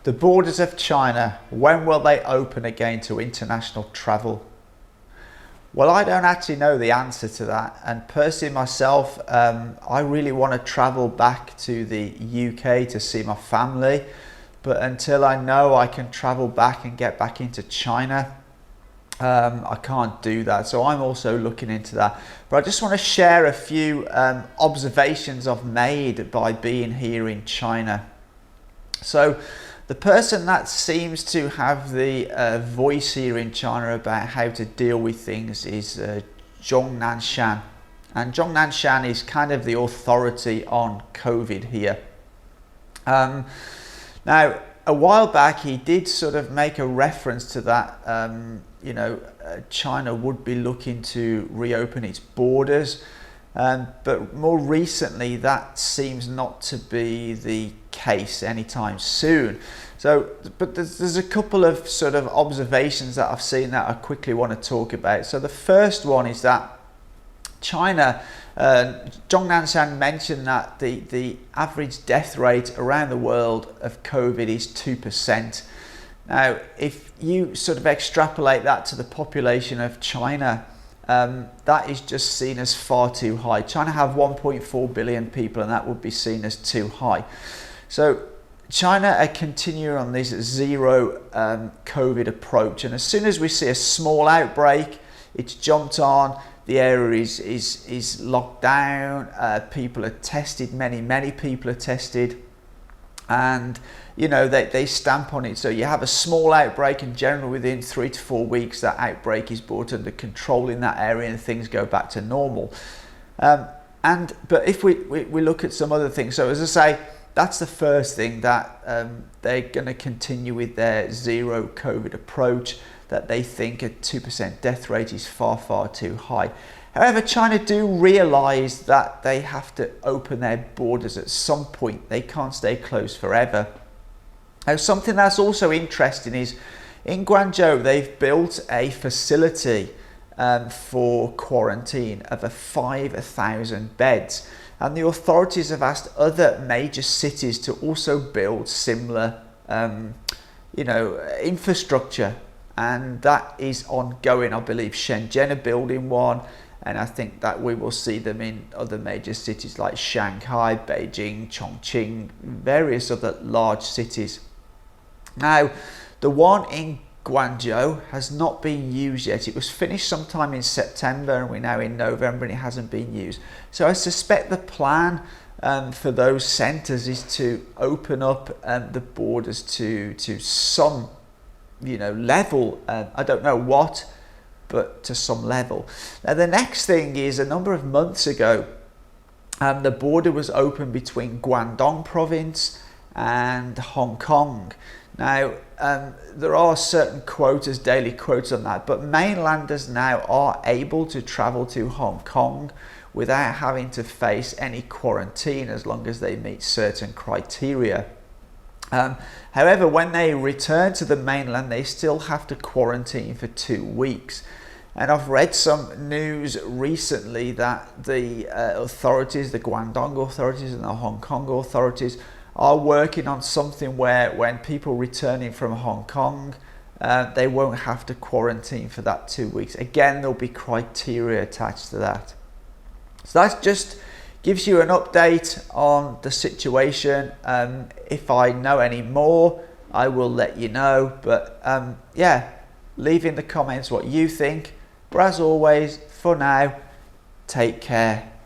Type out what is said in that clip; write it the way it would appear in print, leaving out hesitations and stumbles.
The borders of China, when will they open again to international travel? Well, I don't actually know the answer to that. And personally myself, I really want to travel back to the UK to see my family. But until I know I can travel back and get back into China, I can't do that. So I'm also looking into that. But I just want to share a few observations I've made by being here in China. So the person that seems to have the voice here in China about how to deal with things is Zhong Nanshan. And Zhong Nanshan is kind of the authority on COVID here. Now, a while back, he did sort of make a reference to that, China would be looking to reopen its borders. But more recently, that seems not to be the case anytime soon. So, but there's a couple of sort of observations that I've seen that I quickly want to talk about. So the first one is that China, Zhong Nanshan mentioned that the average death rate around the world of COVID is 2%. Now, if you sort of extrapolate that to the population of China, that is just seen as far too high. China have 1.4 billion people, and that would be seen as too high. So China are continuing on this zero COVID approach, and as soon as we see a small outbreak, it's jumped on. The area is locked down. People are tested. Many people are tested, and they stamp on it. So you have a small outbreak, and generally within 3 to 4 weeks, that outbreak is brought under control in that area, and things go back to normal. But if we look at some other things, so as I say, that's the first thing, that they're going to continue with their zero COVID approach, that they think a 2% death rate is far too high. However, China do realise that they have to open their borders at some point. They can't stay closed forever. Now, something that's also interesting is in Guangzhou, they've built a facility for quarantine of 5,000 beds. And the authorities have asked other major cities to also build similar, infrastructure. And that is ongoing. I believe Shenzhen are building one, and I think that we will see them in other major cities like Shanghai, Beijing, Chongqing, various other large cities. Now, the one in Guangzhou has not been used yet. It was finished sometime in September, and we're now in November, and it hasn't been used. So I suspect the plan for those centres is to open up the borders to some level. I don't know what, but to some level. Now, the next thing is, a number of months ago, the border was open between Guangdong province and Hong Kong. Now, there are certain quotas, daily quotas on that, but mainlanders now are able to travel to Hong Kong without having to face any quarantine, as long as they meet certain criteria. However, when they return to the mainland, they still have to quarantine for 2 weeks. And I've read some news recently that the authorities, the Guangdong authorities and the Hong Kong authorities, are working on something where when people returning from Hong Kong, they won't have to quarantine for that 2 weeks. Again, there'll be criteria attached to that. So that just gives you an update on the situation. If I know any more, I will let you know. But leave in the comments what you think. But as always, for now, take care.